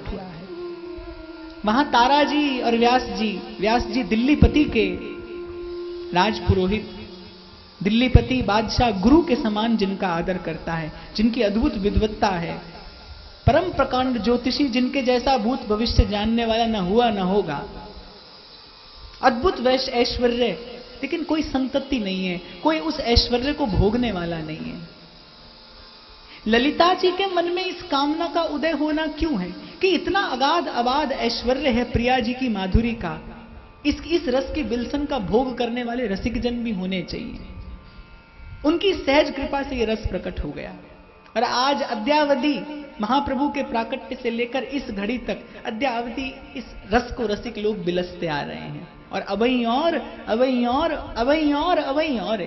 हुआ है। वहां तारा जी और व्यास जी दिल्लीपति के राजपुरोहित, दिल्लीपति बादशाह गुरु के समान जिनका आदर करता है, जिनकी अद्भुत विद्वत्ता है, परम प्रकांड ज्योतिषी, जिनके जैसा भूत भविष्य जानने वाला न हुआ न होगा, अद्भुत वैश्य ऐश्वर्य, लेकिन कोई संतति नहीं है, कोई उस ऐश्वर्य को भोगने वाला नहीं है। ललिता जी के मन में इस कामना का उदय होना क्यों है कि इतना अगाध अबाध ऐश्वर्य है प्रिया जी की माधुरी का, इस रस के बिलसन का भोग करने वाले रसिक जन भी होने चाहिए। उनकी सहज कृपा से यह रस प्रकट हो गया। और आज अद्यावधि महाप्रभु के प्राकट्य से लेकर इस घड़ी तक अद्यावधि इस रस को रसिक लोग बिलसते आ रहे हैं। और अबई और अबई और अबई और अबई और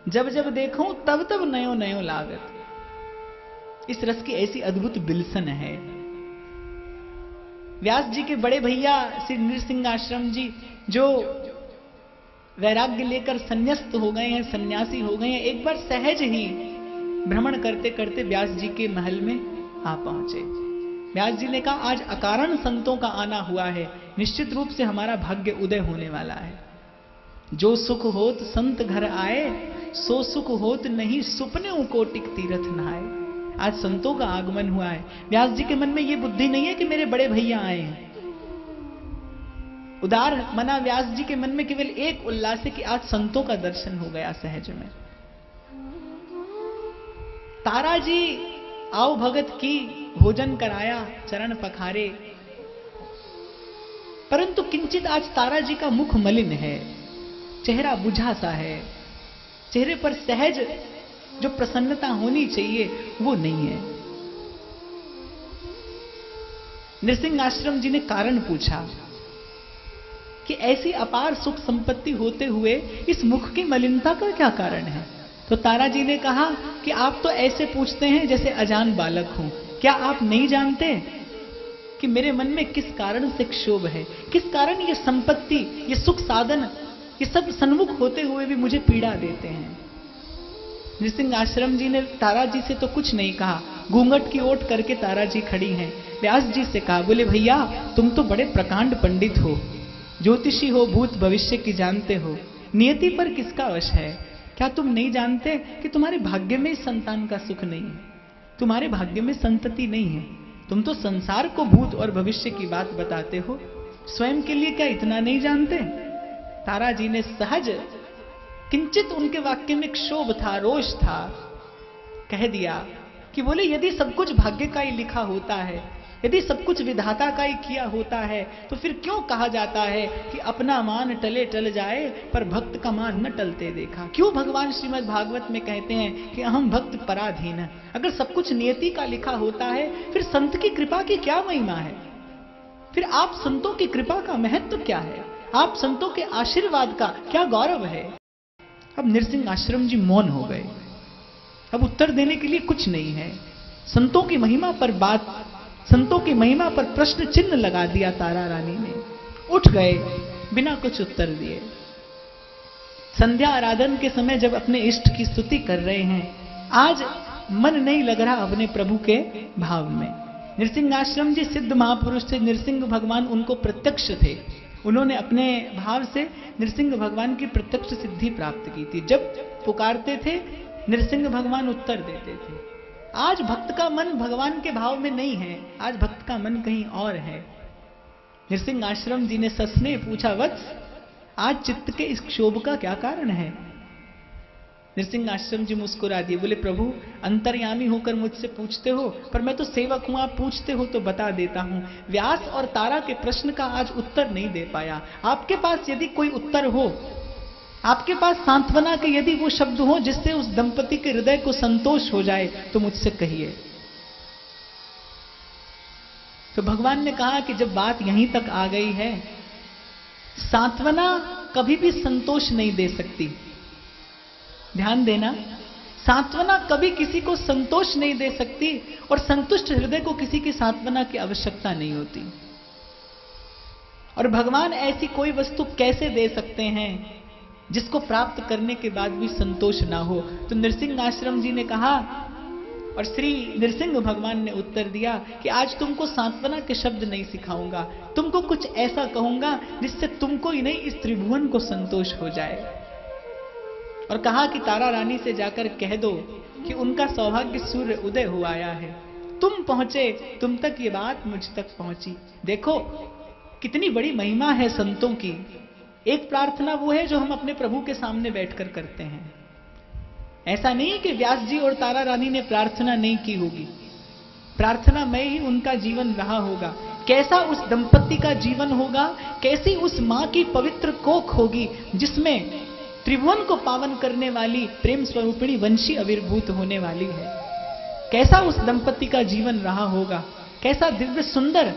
जब जब देखो तब तब नयो नयो लागत। इस रस की ऐसी अद्भुत बिलसन है। व्यास जी के बड़े भैया श्री नृसिंह आश्रम जी, जो वैराग्य लेकर संन्यास्त हो गए हैं, सन्यासी हो गए हैं, एक बार सहज ही भ्रमण करते करते व्यास जी के महल में आ पहुंचे। व्यास जी ने कहा, आज अकारण संतों का आना हुआ है, निश्चित रूप से हमारा भाग्य उदय होने वाला है। जो सुख होत संत घर आए, सो सुख होत नहीं सुपने कोटिक तीर्थ नहाए। आज संतों का आगमन हुआ है। व्यास जी के मन में यह बुद्धि नहीं है कि मेरे बड़े भैया आए हैं। उदार मना व्यास जी के मन में केवल एक उल्लास है कि आज संतों का दर्शन हो गया सहज में। तारा जी आओ भगत की, भोजन कराया, चरण पखारे, परंतु किंचित आज तारा जी का मुख मलिन है, चेहरा बुझा सा है, चेहरे पर सहज जो प्रसन्नता होनी चाहिए वो नहीं है। नृसिंह आश्रम जी ने कारण पूछा कि ऐसी अपार सुख संपत्ति होते हुए इस मुख की मलिनता का क्या कारण है? तो तारा जी ने कहा कि आप तो ऐसे पूछते हैं जैसे अजान बालक हूं। क्या आप नहीं जानते कि मेरे मन में किस कारण से क्षोभ है, किस कारण ये संपत्ति, ये सुख साधन, ये सब सन्मुख होते हुए भी मुझे पीड़ा देते हैं। नृसिंह आश्रम जी ने तारा जी से तो कुछ नहीं कहा, घूंघट की ओट करके तारा जी खड़ी हैं। व्यास जी से कहा, बोले भैया तुम तो बड़े प्रकांड पंडित हो, ज्योतिषी हो, भूत भविष्य की जानते हो, नियति पर किसका वश है? क्या तुम नहीं जानते कि तुम्हारे भाग्य में इस संतान का सुख नहीं है, तुम्हारे भाग्य में संतति नहीं है? तुम तो संसार को भूत और भविष्य की बात बताते हो, स्वयं के लिए क्या इतना नहीं जानते? तारा जी ने सहज, किंचित उनके वाक्य में क्षोभ था, रोष था, कह दिया कि बोले यदि सब कुछ भाग्य का ही लिखा होता है, यदि सब कुछ विधाता का ही किया होता है, तो फिर क्यों कहा जाता है कि अपना मान टले टल जाए पर भक्त का मान न टलते देखा? क्यों भगवान श्रीमद् भागवत में कहते हैं कि अहम भक्त पराधीन? अगर सब कुछ नियति का लिखा होता है, फिर संत की कृपा की क्या महिमा है? फिर आप संतों की कृपा का महत्व क्या है? आप संतों के आशीर्वाद का क्या गौरव है? अब नृसिंह आश्रम जी मौन हो गए। अब उत्तर देने के लिए कुछ नहीं है। संतों की महिमा पर बात, संतों की महिमा पर प्रश्न चिन्ह लगा दिया तारा रानी ने। उठ गए बिना कुछ उत्तर दिए। संध्या आराधन के समय जब अपने इष्ट की स्तुति कर रहे हैं, आज मन नहीं लग रहा अपने प्रभु के भाव में। नृसिंह आश्रम जी सिद्ध महापुरुष थे, नृसिंह भगवान उनको प्रत्यक्ष थे। उन्होंने अपने भाव से नृसिंह भगवान की प्रत्यक्ष सिद्धि प्राप्त की थी। जब पुकारते थे नृसिंह भगवान उत्तर देते थे। आज भक्त का मन भगवान के भाव में नहीं है, आज भक्त का मन कहीं और है। नृसिंह आश्रम जी ने सस्ने पूछा, वत्स आज चित्त के इस क्षोभ का क्या कारण है? नृसिंह आश्रम जी मुस्कुरा दिए, बोले प्रभु अंतर्यामी होकर मुझसे पूछते हो, पर मैं तो सेवक हूं, आप पूछते हो तो बता देता हूं। व्यास और तारा के प्रश्न का आज उत्तर नहीं दे पाया। आपके पास यदि कोई उत्तर हो, आपके पास सांत्वना के यदि वो शब्द हो जिससे उस दंपति के हृदय को संतोष हो जाए, तो मुझसे कहिए। तो भगवान ने कहा कि जब बात यहीं तक आ गई है, सांत्वना कभी भी संतोष नहीं दे सकती। ध्यान देना, सांत्वना कभी किसी को संतोष नहीं दे सकती, और संतुष्ट हृदय को किसी की सांत्वना की आवश्यकता नहीं होती। और भगवान ऐसी कोई वस्तु कैसे दे सकते हैं जिसको प्राप्त करने के बाद भी संतोष ना हो? तो नृसिंह आश्रम जी ने कहा, और श्री नृसिंह भगवान ने उत्तर दिया कि आज तुमको सांत्वना के शब्द नहीं सिखाऊंगा, तुमको कुछ ऐसा कहूंगा जिससे तुमको ही नहीं इस त्रिभुवन को संतोष हो जाए। और कहा कि तारा रानी से जाकर कह दो कि उनका सौभाग्य सूर्य उदय हो आया है, तुम पहुंचे, तुम तक ये बात मुझ तक पहुंची। देखो कितनी बड़ी महिमा है संतों की। एक प्रार्थना वो है जो हम अपने प्रभु के सामने बैठकर करते हैं। ऐसा नहीं कि व्यास जी और तारा रानी ने प्रार्थना नहीं की होगी, प्रार्थना में ही उनका जीवन रहा होगा। कैसा उस दंपत्ति का जीवन होगा, कैसी उस मां की पवित्र कोख होगी जिसमें त्रिभुवन को पावन करने वाली प्रेम स्वरूपिणी वंशी आविर्भूत होने वाली है। कैसा उस दंपत्ति का जीवन रहा होगा, कैसा दिव्य सुंदर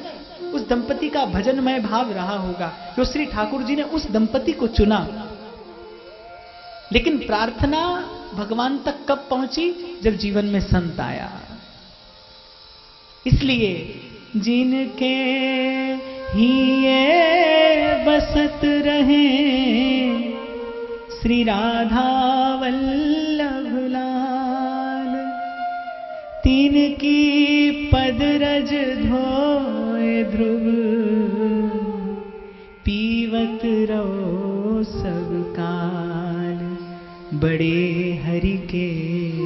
उस दंपत्ति का भजनमय भाव रहा होगा जो श्री ठाकुर जी ने उस दंपत्ति को चुना। लेकिन प्रार्थना भगवान तक कब पहुंची, जब जीवन में संत आया। इसलिए जिनके ही ये बसत रहे श्री राधा वल्लभ लाल, तिनकी पदरज धोए ध्रुव, पीवत रहो सब काल, बड़े हरि के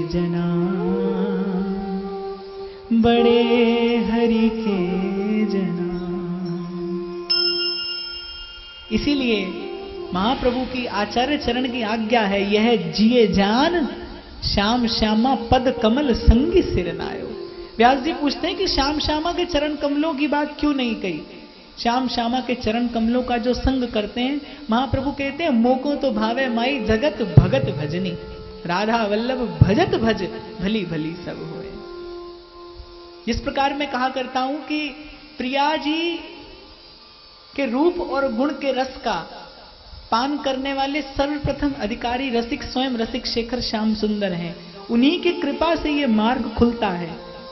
जना, बड़े हरि के जना। इसीलिए महाप्रभु की आचार्य चरण की आज्ञा है, यह जिए जान श्याम श्यामा पद कमल संगी सिर नायो। व्यास जी पूछते हैं कि श्याम श्यामा के चरण कमलों की बात क्यों नहीं कही। श्याम श्यामा के चरण कमलों का जो संग करते हैं, महाप्रभु कहते हैं मोको तो भावे माई जगत भगत भजनी, राधा वल्लभ भजत भज भली भली सब होए। जिस प्रकार मैं कहा करता हूं कि प्रिया जी के रूप और गुण के रस का पान करने वाले सर्वप्रथम अधिकारी रसिक स्वयं रसिक शेखर श्याम सुंदर हैं। उन्हीं की कृपा से ये मार्ग खुलता है,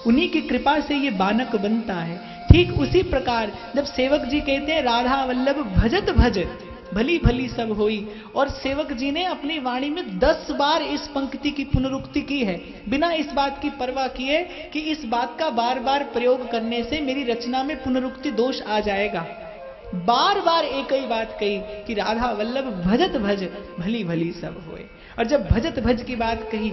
उन्हीं की कृपा से ये बानक बनता है। ठीक उसी प्रकार जब सेवक जी कहते हैं राधा वल्लभ भजत भज भली भली सब होई, और सेवक जी ने अपनी वाणी में 10 बार इस पंक्ति की पुनरुक्ति की है, बिना इस बात की परवाह किए कि इस बात का बार बार प्रयोग करने से मेरी रचना में पुनरुक्ति दोष आ जाएगा। बार बार एक ही बात कही कि राधा वल्लभ भजत भज भली भली सब होए। और जब भजत भज की बात कही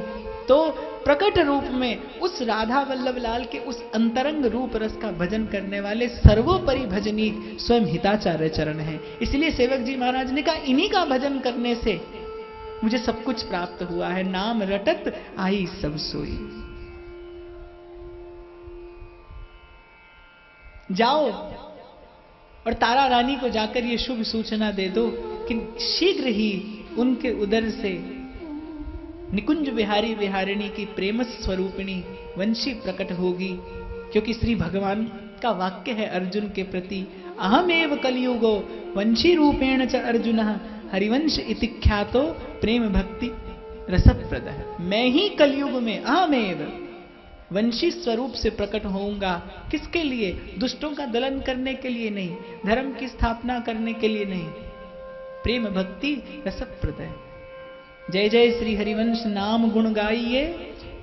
तो प्रकट रूप में उस राधा वल्लभ लाल के उस अंतरंग रूप रस का भजन करने वाले सर्वोपरि भजनीक स्वयं हिताचार्य चरण है। इसलिए सेवक जी महाराज ने कहा इन्हीं का भजन करने से मुझे सब कुछ प्राप्त हुआ है, नाम रटत आई सब सोई। जाओ और तारा रानी को जाकर ये शुभ सूचना दे दो कि शीघ्र ही उनके उदर से निकुंज विहारी विहारिणी की प्रेम स्वरूपिणी वंशी प्रकट होगी। क्योंकि श्री भगवान का वाक्य है अर्जुन के प्रति, अहमेव कलियुगो वंशी रूपेण च अर्जुन हरिवंश इति ख्यातो प्रेम भक्ति रसप्रद। मैं ही कलयुग में अहमेव वंशी स्वरूप से प्रकट होऊंगा। किसके लिए? दुष्टों का दलन करने के लिए नहीं, धर्म की स्थापना करने के लिए नहीं, प्रेम भक्ति रसप्रद है। जय जय श्री हरिवंश नाम गुण गाइए,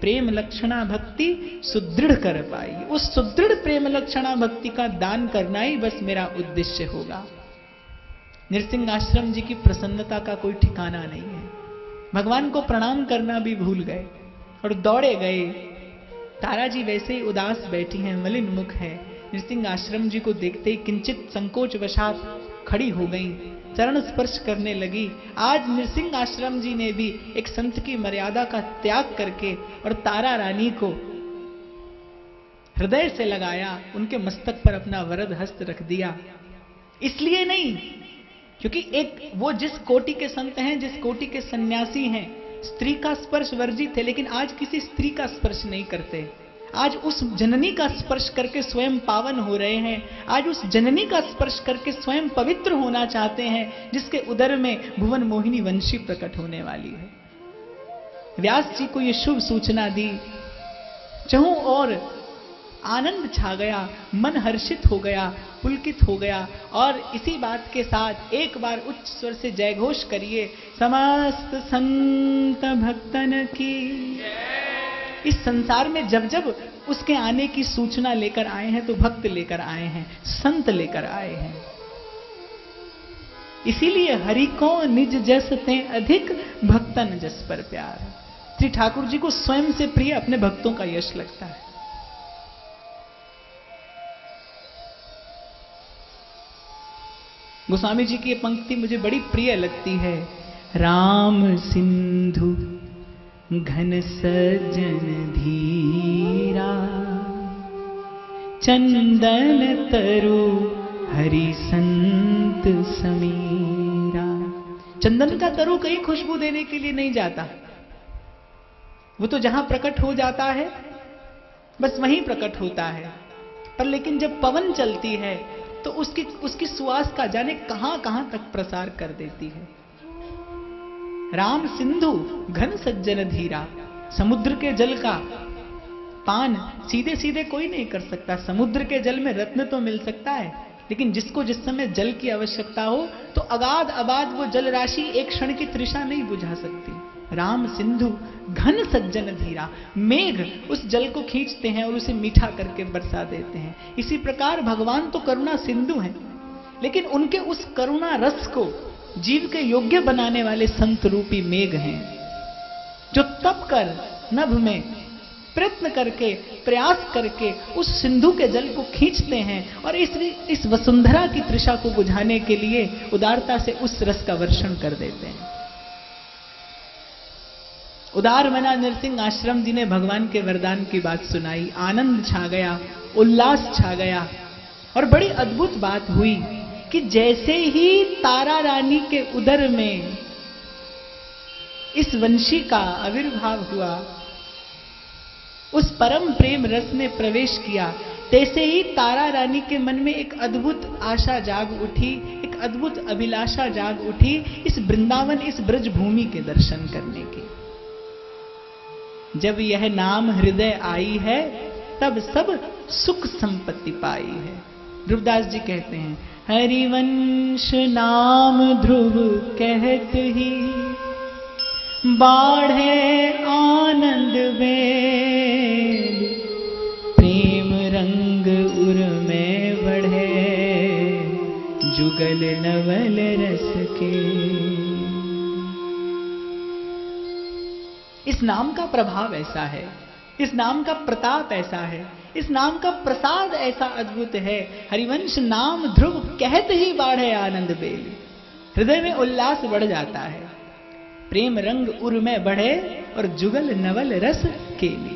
प्रेम लक्षणा भक्ति सुदृढ़ कर पाइए। उस सुदृढ़ प्रेम लक्षणा भक्ति का दान करना ही बस मेरा उद्देश्य होगा। नृसिंह आश्रम जी की प्रसन्नता का कोई ठिकाना नहीं है। भगवान को प्रणाम करना भी भूल गए और दौड़े गए। तारा जी वैसे ही उदास बैठी हैं, मलिन मुख है। नृसिंह आश्रम जी को देखते ही किंचित संकोच वशात खड़ी हो गई, चरण स्पर्श करने लगी। आज नृसिंह आश्रम जी ने भी एक संत की मर्यादा का त्याग करके और तारा रानी को हृदय से लगाया, उनके मस्तक पर अपना वरद हस्त रख दिया। इसलिए नहीं क्योंकि एक वो जिस कोटि के संत हैं, जिस कोटि के सन्यासी हैं, स्त्री का स्पर्श वर्जित है, लेकिन आज किसी स्त्री का स्पर्श नहीं करते। आज उस जननी का स्पर्श करके स्वयं पावन हो रहे हैं। आज उस जननी का स्पर्श करके स्वयं पवित्र होना चाहते हैं, जिसके उदर में भुवन मोहिनी वंशी प्रकट होने वाली है। व्यास जी को यह शुभ सूचना दी, चहु और आनंद छा गया, मन हर्षित हो गया, पुलकित हो गया। और इसी बात के साथ एक बार उच्च स्वर से जयघोष करिए, समस्त संत भक्तन की इस संसार में जब जब उसके आने की सूचना लेकर आए हैं तो भक्त लेकर आए हैं, संत लेकर आए हैं। इसीलिए हरि को निज जस ते अधिक भक्तन जस पर प्यार। श्री ठाकुर जी को स्वयं से प्रिय अपने भक्तों का यश लगता है। गोस्वामी जी की ये पंक्ति मुझे बड़ी प्रिय लगती है। राम सिंधु घन सज्जन धीरा, चंदन तरु हरि संत समीरा। चंदन का तरु कहीं खुशबू देने के लिए नहीं जाता, वो तो जहां प्रकट हो जाता है बस वहीं प्रकट होता है। पर लेकिन जब पवन चलती है तो उसकी सुवास का जाने कहां कहां तक प्रसार कर देती है। राम सिंधु घन सज्जन धीरा। समुद्र के जल का पान सीधे सीधे कोई नहीं कर सकता। समुद्र के जल में रत्न तो मिल सकता है, लेकिन जिसको जिस समय जल की आवश्यकता हो तो अगाध अबाध वो जल राशि एक क्षण की तृषा नहीं बुझा सकती। राम सिंधु घन सज्जन धीरा। मेघ उस जल को खींचते हैं और उसे मीठा करके बरसा देते हैं। इसी प्रकार भगवान तो करुणा सिंधु हैं, लेकिन उनके उस करुणा रस को जीव के योग्य बनाने वाले संत रूपी मेघ हैं, जो तप कर नभ में प्रयत्न करके प्रयास करके उस सिंधु के जल को खींचते हैं और इस वसुंधरा की तृषा को बुझाने के लिए उदारता से उस रस का वर्षण कर देते हैं। उदार मना नरसिंह आश्रम जी ने भगवान के वरदान की बात सुनाई। आनंद छा गया, उल्लास छा गया और बड़ी अद्भुत बात हुई कि जैसे ही तारा रानी के उदर में इस वंशी का आविर्भाव हुआ, उस परम प्रेम रस ने प्रवेश किया, तैसे ही तारा रानी के मन में एक अद्भुत आशा जाग उठी, एक अद्भुत अभिलाषा जाग उठी इस वृंदावन, इस ब्रज भूमि के दर्शन करने की। जब यह नाम हृदय आई है तब सब सुख संपत्ति पाई है। ध्रुवदास जी कहते हैं, हरिवंश नाम ध्रुव कहत ही, बाढ़े आनंद वेद, प्रेम रंग उर में बढ़े, जुगल नवल रस के। इस नाम का प्रभाव ऐसा है, इस नाम का प्रताप ऐसा है, इस नाम का प्रसाद ऐसा अद्भुत है। हरिवंश नाम ध्रुव कहत ही बाढ़े आनंद बेली। हृदय में उल्लास बढ़ जाता है, प्रेम रंग उर में बढ़े और जुगल नवल रस केली।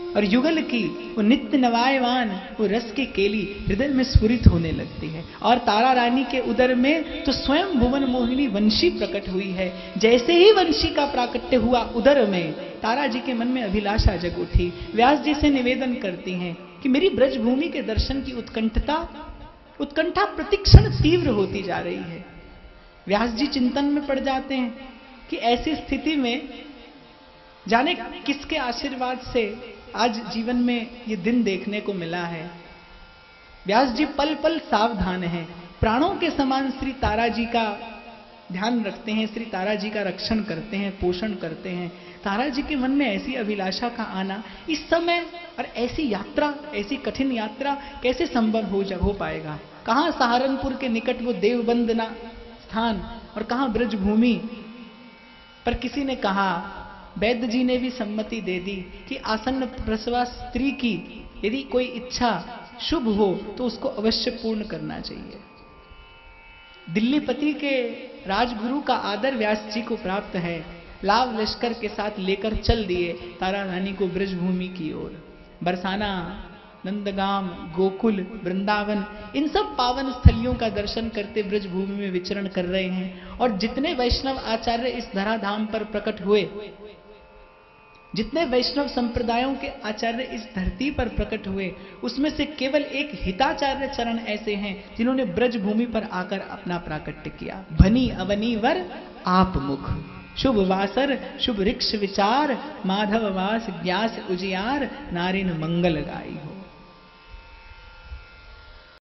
और युगल की वो नित्य नवायवान वो रस की केली हृदय में स्फुरित होने लगती है। और तारा रानी के उदर में तो स्वयं भुवन मोहिनी वंशी प्रकट हुई है। जैसे ही वंशी का प्राकट्य हुआ उदर में, तारा जी के मन में अभिलाषा जग उठी। व्यास जी से निवेदन करती हैं कि मेरी ब्रज भूमि के दर्शन की उत्कंठा प्रतिक्षण तीव्र होती जा रही है। व्यास जी चिंतन में पड़ जाते हैं कि ऐसी स्थिति में जाने किसके आशीर्वाद से आज जीवन में ये दिन देखने को मिला है। व्यास जी पल पल सावधान हैं, प्राणों के समान श्री तारा जी का ध्यान रखते हैं, श्री तारा जी का रक्षण करते हैं, पोषण करते हैं। तारा जी के मन में ऐसी अभिलाषा का आना इस समय और ऐसी यात्रा, ऐसी कठिन यात्रा कैसे संभव हो पाएगा। कहां सहारनपुर के निकट वो देवबंदना स्थान और कहां ब्रज भूमि। पर किसी ने कहा, वैद्य जी ने भी सम्मति दे दी कि आसन्न प्रसवा स्त्री की यदि कोई इच्छा शुभ हो तो उसको अवश्य पूर्ण करना चाहिए। दिल्लीपति के राजगुरु का आदर व्यास जी को प्राप्त है। लाव लश्कर के साथ लेकर चल दिए तारा रानी को ब्रज भूमि की ओर। बरसाना, नंदगाम, गोकुल, वृंदावन, इन सब पावन स्थलियों का दर्शन करते ब्रज भूमि में विचरण कर रहे हैं। और जितने वैष्णव आचार्य इस धराधाम पर प्रकट हुए, जितने वैष्णव संप्रदायों के आचार्य इस धरती पर प्रकट हुए, उसमें से केवल एक हिताचार्य चरण ऐसे हैं जिन्होंने ब्रज भूमि पर आकर अपना प्राकट्य किया। भनी अवनी वर आप मुख, शुभ वासर शुभ ऋक्ष विचार, माधव वास व्यास उजियार, नारिन मंगल गाई हो।